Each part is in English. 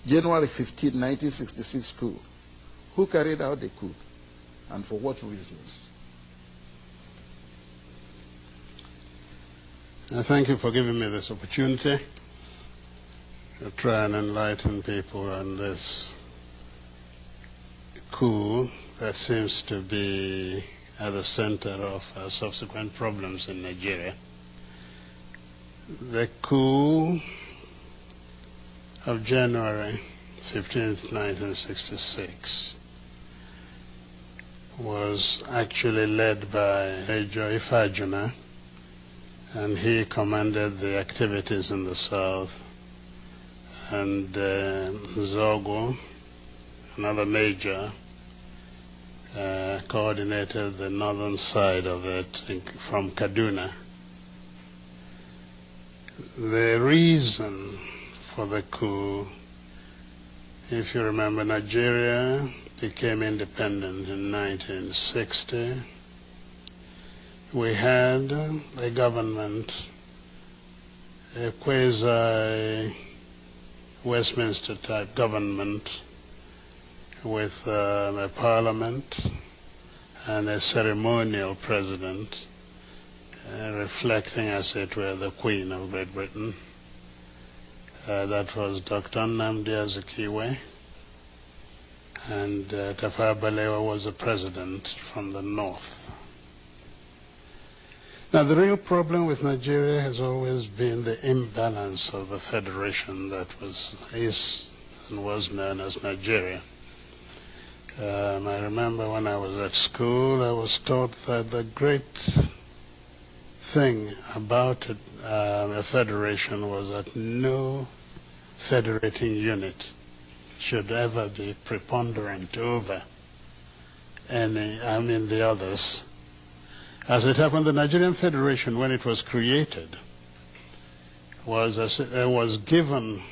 January 15, 1966 coup. Who carried out the coup and for what reasons? Thank you for giving me this opportunity to try and enlighten people on this coup that seems to be at the center of subsequent problems in Nigeria. The coup of January 15th, 1966 was actually led by Major Ifajuna, and he commanded the activities in the south, and Zogo, another major, coordinated the northern side of it from Kaduna. The reason for the coup, if you remember, Nigeria became independent in 1960. We had a government, a quasi-Westminster type government with a parliament and a ceremonial president, reflecting, as it were, the Queen of Great Britain. That was Dr. Nnamdi Azikiwe, and Tafawa Balewa was the president from the north. Now, the real problem with Nigeria has always been the imbalance of the federation that is and was known as Nigeria. I remember when I was at school, I was taught that the great thing about a federation was that no federating unit should ever be preponderant over the others. As it happened, the Nigerian Federation, when it was created, was given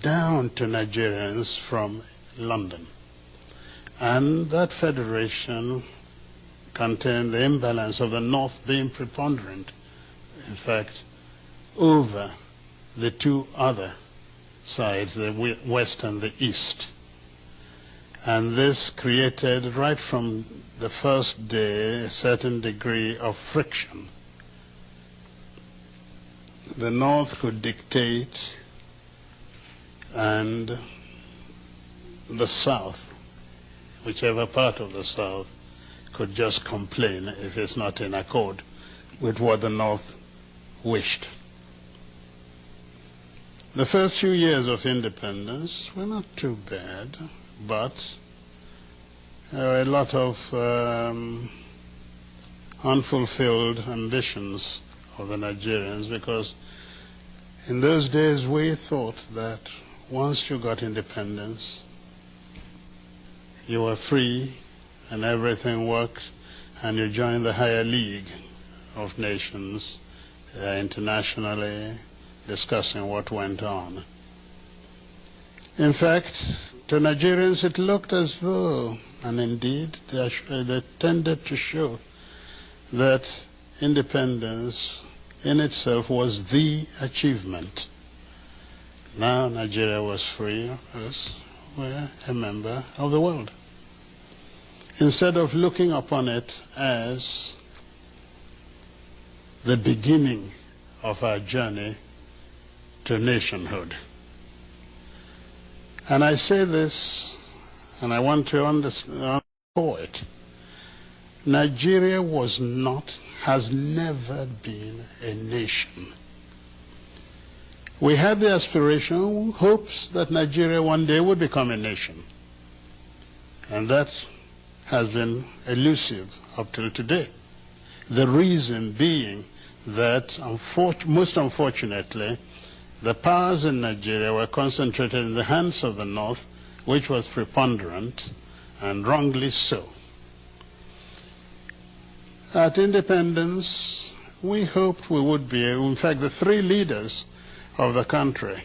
down to Nigerians from London. And that federation contained the imbalance of the North being preponderant, in fact, over the two other sides, the West and the East. And this created, right from the first day, a certain degree of friction. The North could dictate, and the South, whichever part of the South, could just complain if it's not in accord with what the North wished. The first few years of independence were not too bad, but there were a lot of unfulfilled ambitions of the Nigerians, because in those days we thought that once you got independence, you were free and everything worked, and you joined the higher league of nations internationally, discussing what went on. In fact, to Nigerians it looked as though, and indeed they tended to show, that independence in itself was the achievement. Now Nigeria was free, us were a member of the world. Instead of looking upon it as the beginning of our journey to nationhood. And I say this, and I want to underscore it. Nigeria was not, has never been a nation. We had the aspiration, hopes that Nigeria one day would become a nation. And that has been elusive up till today. The reason being that, most unfortunately, the powers in Nigeria were concentrated in the hands of the North, which was preponderant, and wrongly so. At independence, we hoped we would be able, in fact, the three leaders of the country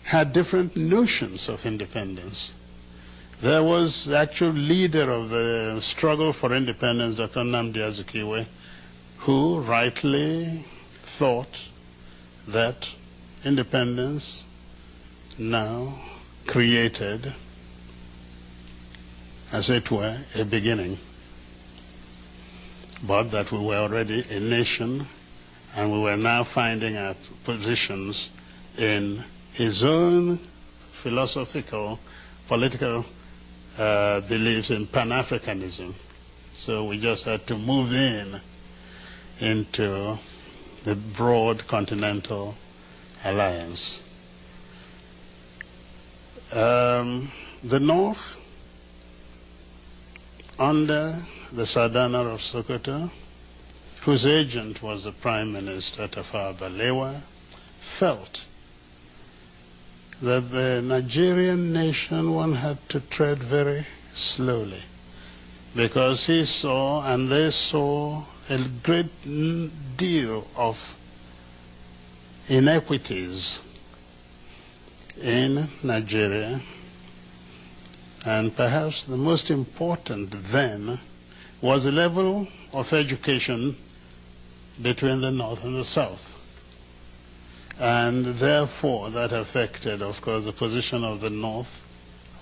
had different notions of independence. There was the actual leader of the struggle for independence, Dr. Nnamdi Azikiwe, who rightly thought that independence now created, as it were, a beginning, but that we were already a nation and we were now finding our positions in his own philosophical, political beliefs in Pan-Africanism. So we just had to move into the broad continental alliance. The North, under the Sardana of Sokoto, whose agent was the Prime Minister Tafawa Balewa, felt that the Nigerian nation one had to tread very slowly, because he saw and they saw a great deal of inequities in Nigeria, and perhaps the most important then was the level of education between the North and the South. And therefore that affected, of course, the position of the North,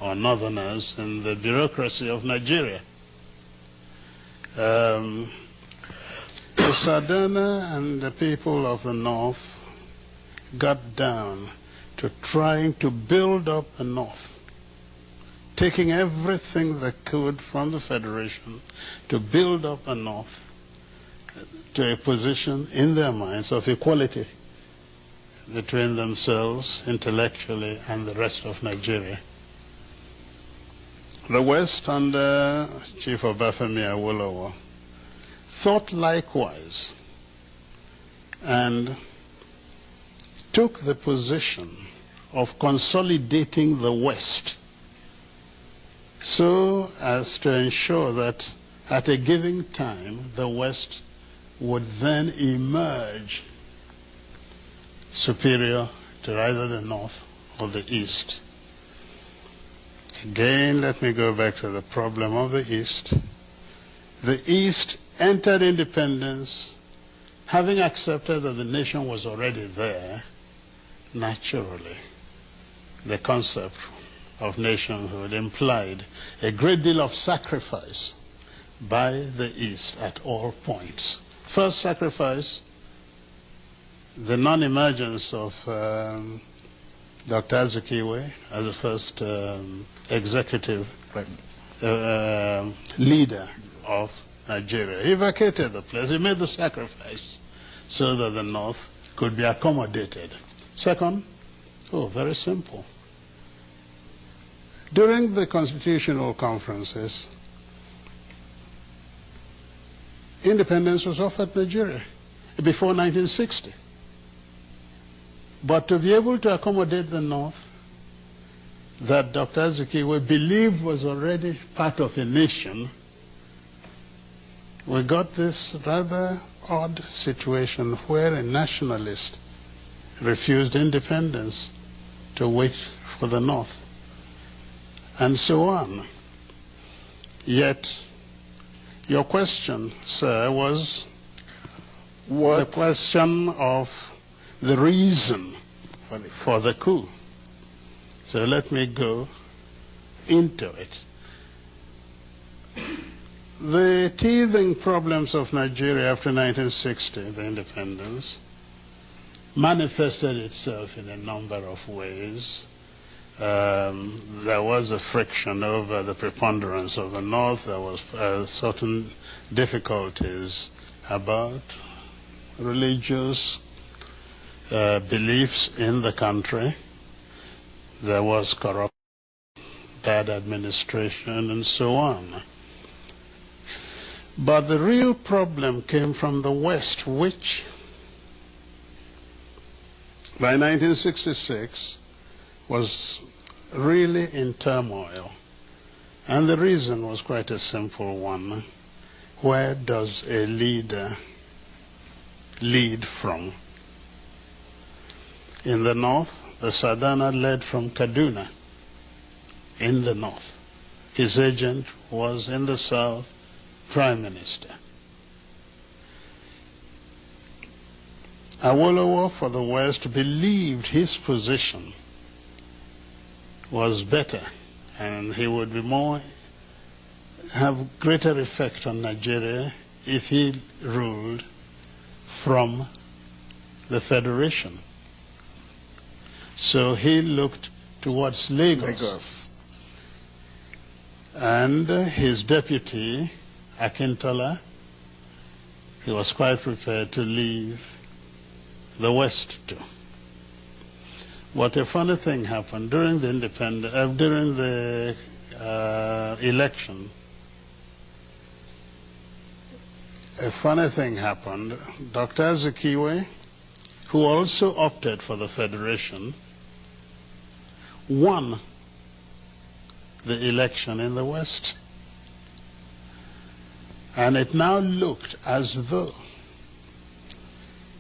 or Northerners, in the bureaucracy of Nigeria. The Sardana and the people of the North got down to trying to build up the North, taking everything they could from the Federation to build up the North to a position in their minds of equality between themselves intellectually and the rest of Nigeria. The West, under Chief Obafemi Awolowo, thought likewise and took the position of consolidating the West so as to ensure that at a given time the West would then emerge superior to either the North or the East. Again, let me go back to the problem of the East. The East entered independence having accepted that the nation was already there. Naturally, the concept of nationhood implied a great deal of sacrifice by the East at all points. First sacrifice, the non-emergence of Dr. Azikiwe as the first executive leader of Nigeria. He vacated the place. He made the sacrifice so that the North could be accommodated. Second, very simple. During the constitutional conferences, independence was offered Nigeria before 1960. But to be able to accommodate the North, that Dr. Azikiwe believed was already part of a nation, we got this rather odd situation where a nationalist refused independence to wait for the North, and so on. Yet, your question, sir, was the question of the reason for the coup. So let me go into it. The teething problems of Nigeria after 1960, the independence, manifested itself in a number of ways. There was a friction over the preponderance of the North. There was certain difficulties about religious beliefs in the country. There was corruption, bad administration, and so on. But the real problem came from the West, which by 1966 was really in turmoil. And the reason was quite a simple one. Where does a leader lead from? In the North, the Sardana led from Kaduna, in the North. His agent was in the South, Prime Minister. Awolowo for the West believed his position was better, and he would be have greater effect on Nigeria if he ruled from the Federation. So he looked towards Lagos. And his deputy, Akintola, he was quite prepared to leave the West too. But a funny thing happened during the election. A funny thing happened. Dr. Azikiwe, who also opted for the Federation, won the election in the West. And it now looked as though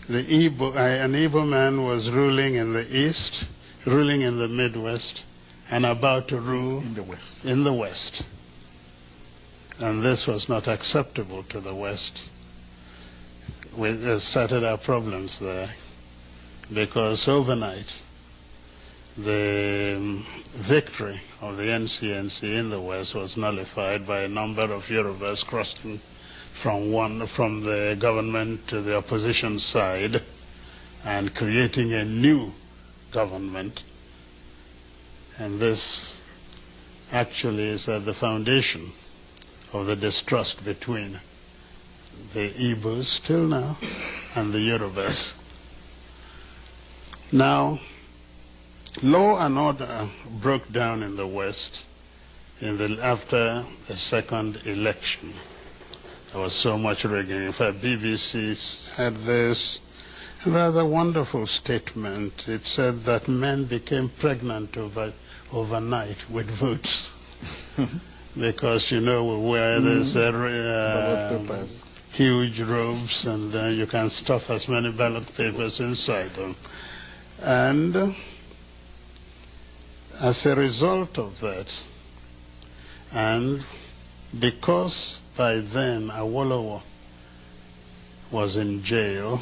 an Igbo man was ruling in the East, ruling in the Midwest, and about to rule in the West. And this was not acceptable to the West. We started our problems there, because overnight the victory of the NCNC in the West was nullified by a number of Yorubas crossing from the government to the opposition side and creating a new government. And this actually is at the foundation of the distrust between the Igbos still now and the Yorubas. Now, law and order broke down in the West after the second election. There was so much rigging. In fact, BBC had this rather wonderful statement. It said that men became pregnant overnight with votes. Because, you know, we wear these huge robes, and you can stuff as many ballot papers inside them. And as a result of that, and because by then Awolowo was in jail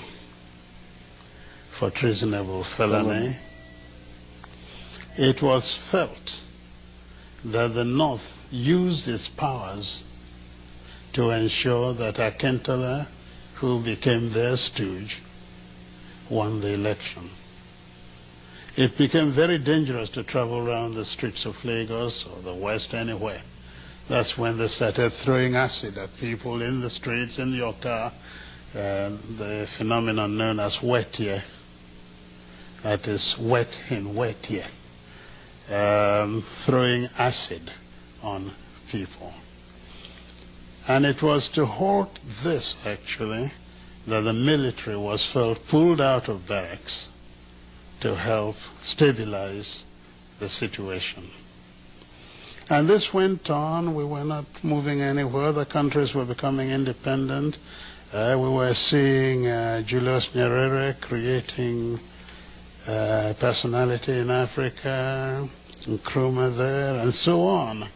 for treasonable felony, it was felt that the North used its powers to ensure that Akintola, who became their stooge, won the election. It became very dangerous to travel around the streets of Lagos or the West, anywhere. That's when they started throwing acid at people in the streets, in your car, the phenomenon known as wet year. That is wet in wet year. Throwing acid on people. And it was to halt this, actually, that the military was pulled out of barracks to help stabilize the situation. And this went on. We were not moving anywhere. The countries were becoming independent. We were seeing Julius Nyerere creating personality in Africa, Nkrumah there, and so on.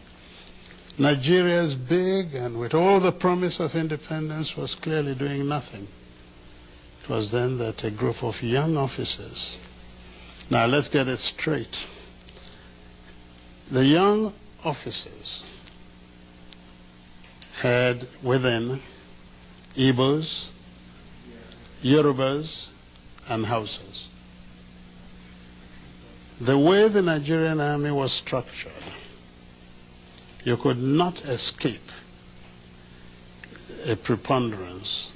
Nigeria is big, and with all the promise of independence, was clearly doing nothing. It was then that a group of young officers. Now let's get it straight. The young officers had within Igbos, Yorubas, and Hausas. The way the Nigerian army was structured, you could not escape a preponderance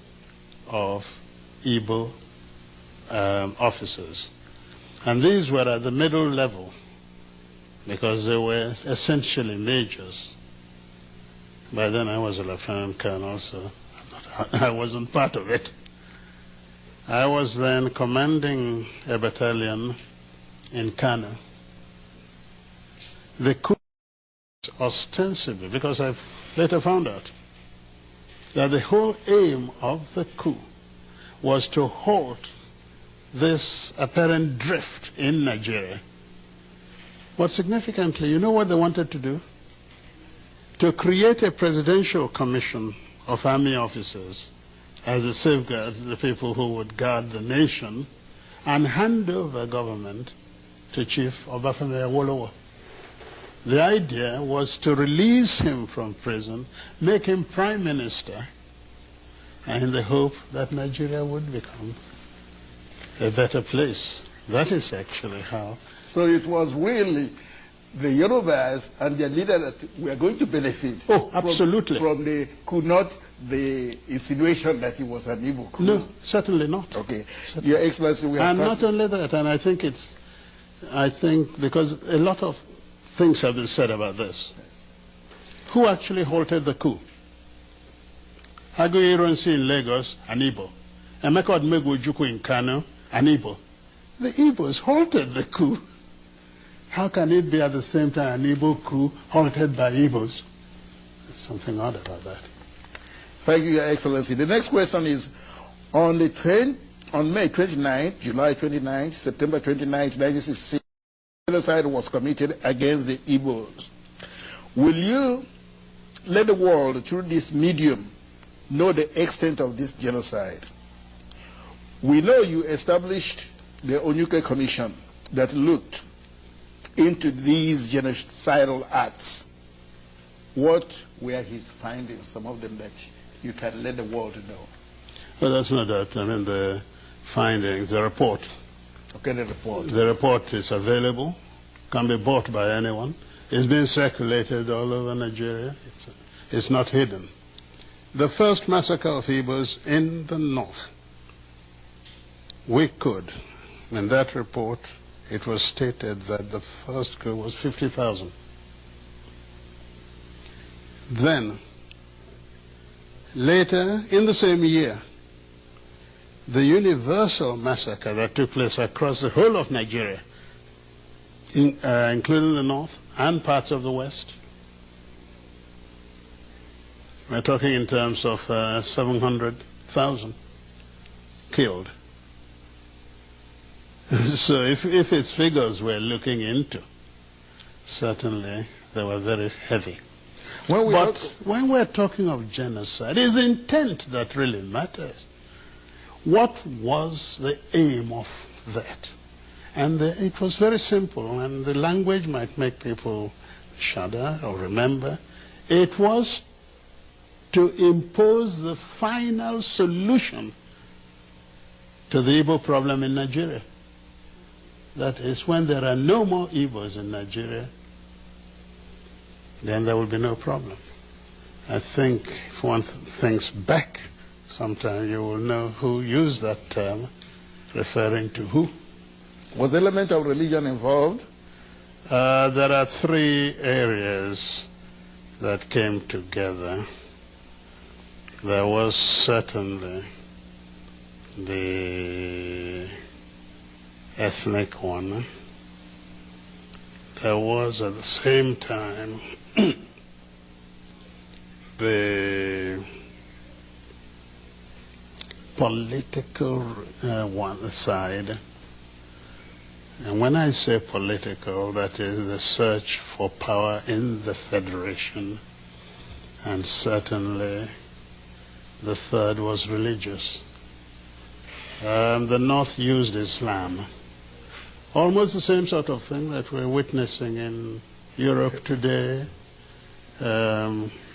of Igbo officers. And these were at the middle level because they were essentially majors. By then I was a lieutenant colonel, so I wasn't part of it. I was then commanding a battalion in Kano. The coup ostensibly, because I've later found out that the whole aim of the coup was to halt this apparent drift in Nigeria. But significantly, you know what they wanted to do? To create a presidential commission of army officers as a safeguard to the people who would guard the nation and hand over government to Chief Obafemi Awolowo. The idea was to release him from prison, make him prime minister, and in the hope that Nigeria would become a better place. That is actually how. So it was really the Yorubas and their leader that were going to benefit. Oh, absolutely. From the coup, not the insinuation that he was an Igbo coup. No, certainly not. Okay. Certainly. Your Excellency, we have And not only that, and I think because a lot of things have been said about this. Yes. Who actually halted the coup? Aguiyi Ironsi in Lagos, an Igbo. Emeka Odumegwu Ojukwu in Kano, an Igbo. The Igbos halted the coup. How can it be at the same time an Igbo coup halted by Igbos? There's something odd about that. Thank you, Your Excellency. The next question is, on May 29th, July 29th, September 29th, 1966, genocide was committed against the Igbos. Will you let the world, through this medium, know the extent of this genocide? We know you established the Onyuke Commission that looked into these genocidal acts. What were his findings, some of them that you can let the world know? Well, that's no doubt. I mean, the findings, the report. Okay, the report. The report is available, can be bought by anyone. It's been circulated all over Nigeria. It's not hidden. The first massacre of Igbos in the north, we could, in that report, it was stated that the first coup was 50,000. Then, later in the same year, the universal massacre that took place across the whole of Nigeria, including the north and parts of the west, we're talking in terms of 700,000 killed. So if it's figures we're looking into, certainly they were very heavy. But when we're talking of genocide, it's intent that really matters. What was the aim of that? And it was very simple, and the language might make people shudder or remember. It was to impose the final solution to the Igbo problem in Nigeria. That is, when there are no more Igbos in Nigeria, then there will be no problem. I think if one thinks back, sometime you will know who used that term, referring to who. Was the element of religion involved? There are three areas that came together. There was certainly the ethnic one. There was at the same time the political one side. And when I say political, that is the search for power in the Federation. And certainly the third was religious. The North used Islam. Almost the same sort of thing that we're witnessing in Europe today.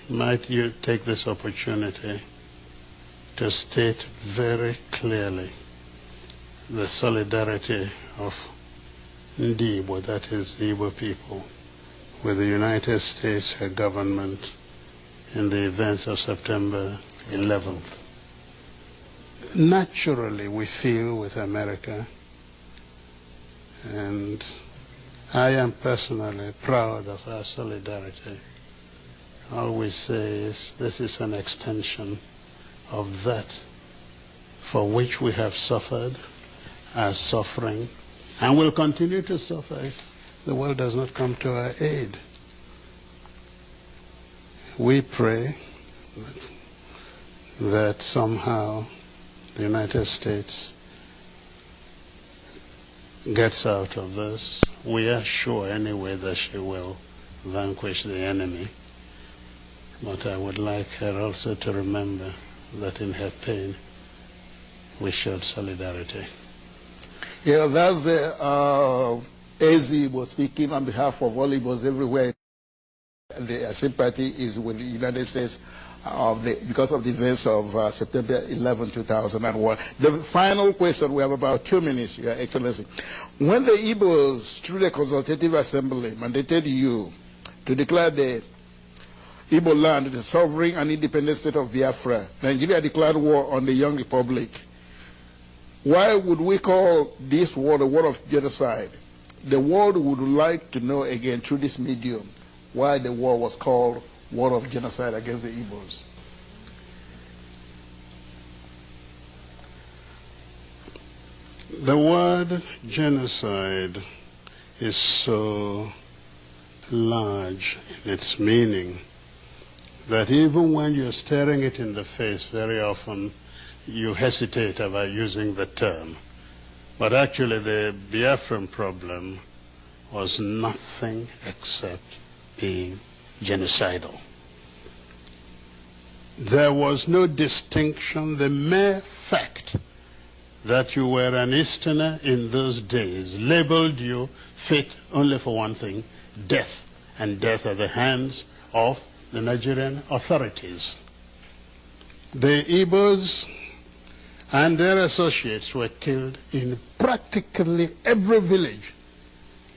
Might you take this opportunity to state very clearly the solidarity of Ndibo, that is the Igbo people, with the United States government in the events of September 11th. Naturally, we feel with America, and I am personally proud of our solidarity. All we say is this is an extension of that for which we have suffered, are suffering, and will continue to suffer if the world does not come to our aid. We pray that somehow the United States gets out of this. We are sure anyway that she will vanquish the enemy. But I would like her also to remember that in her pain we showed solidarity. Yeah, that's Az Igbo speaking on behalf of all Igbos everywhere. the sympathy is with the United States because of the events of September 11, 2001. The final question, we have about 2 minutes, Your Excellency. When the Igbos, through the Consultative Assembly, mandated you to declare the Igbo land the sovereign and independent state of Biafra, Nigeria declared war on the young republic. Why would we call this war the war of genocide? The world would like to know again through this medium why the war was called war of genocide against the Igbos. The word genocide is so large in its meaning that even when you're staring it in the face, very often you hesitate about using the term. But actually the Biafran problem was nothing except being genocidal. There was no distinction. The mere fact that you were an Easterner in those days labeled you fit only for one thing: death, and death at the hands of the Nigerian authorities. The Igbos and their associates were killed in practically every village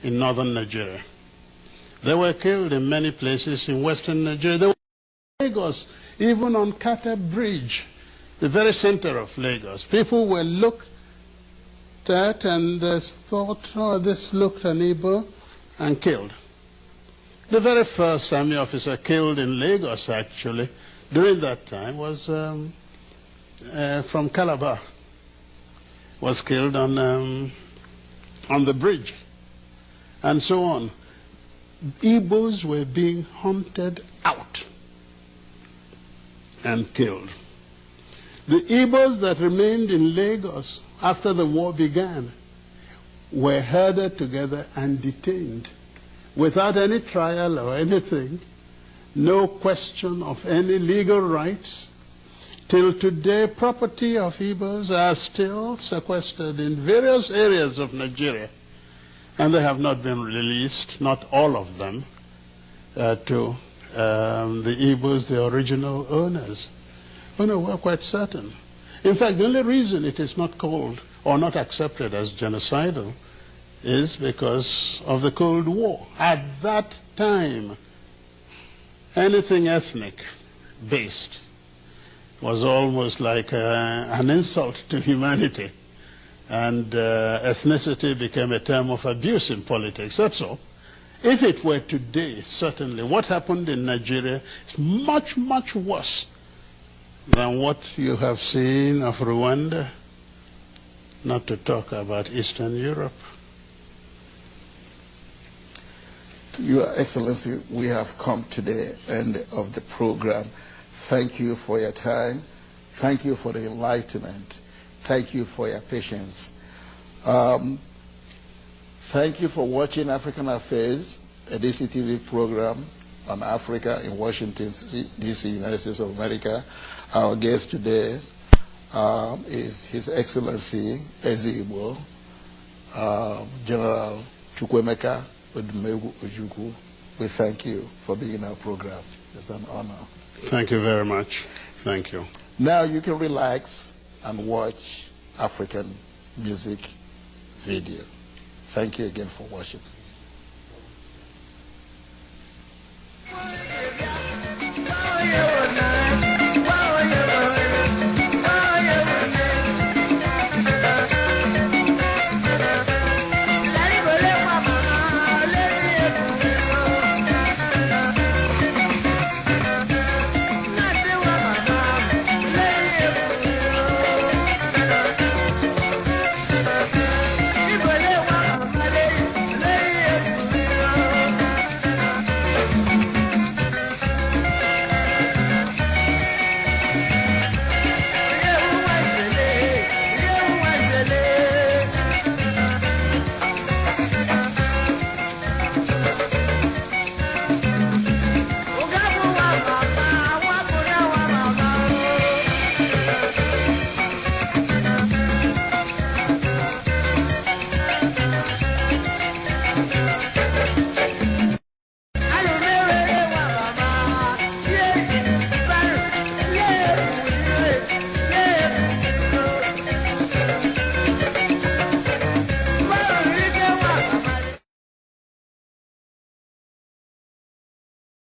in northern Nigeria. They were killed in many places in western Nigeria. They were in Lagos, even on Kata Bridge, the very center of Lagos. People were looked at and thought, oh, this looked an Igbo, and killed. The very first army officer killed in Lagos, actually, during that time was from Calabar, was killed on the bridge, and so on. Igbos were being hunted out and killed. The Igbos that remained in Lagos after the war began were herded together and detained without any trial or anything, no question of any legal rights. Till today, property of Igbos are still sequestered in various areas of Nigeria, and they have not been released, not all of them, to the Igbos, the original owners. Oh no, we're quite certain. In fact, the only reason it is not called or not accepted as genocidal is because of the Cold War. At that time, anything ethnic-based was almost like an insult to humanity. And ethnicity became a term of abuse in politics. That's all. If it were today, certainly, what happened in Nigeria is much, much worse than what you have seen of Rwanda, not to talk about Eastern Europe. Your Excellency, we have come to the end of the program. Thank you for your time. Thank you for the enlightenment. Thank you for your patience. Thank you for watching African Affairs, a DCTV program on Africa in Washington, D.C., United States of America. Our guest today is His Excellency Eze-Igbo, General Chukwuemeka Odumegwu Ojukwu. We thank you for being in our program. It's an honor. Thank you very much. Thank you. Now you can relax and watch African music video. Thank you again for watching.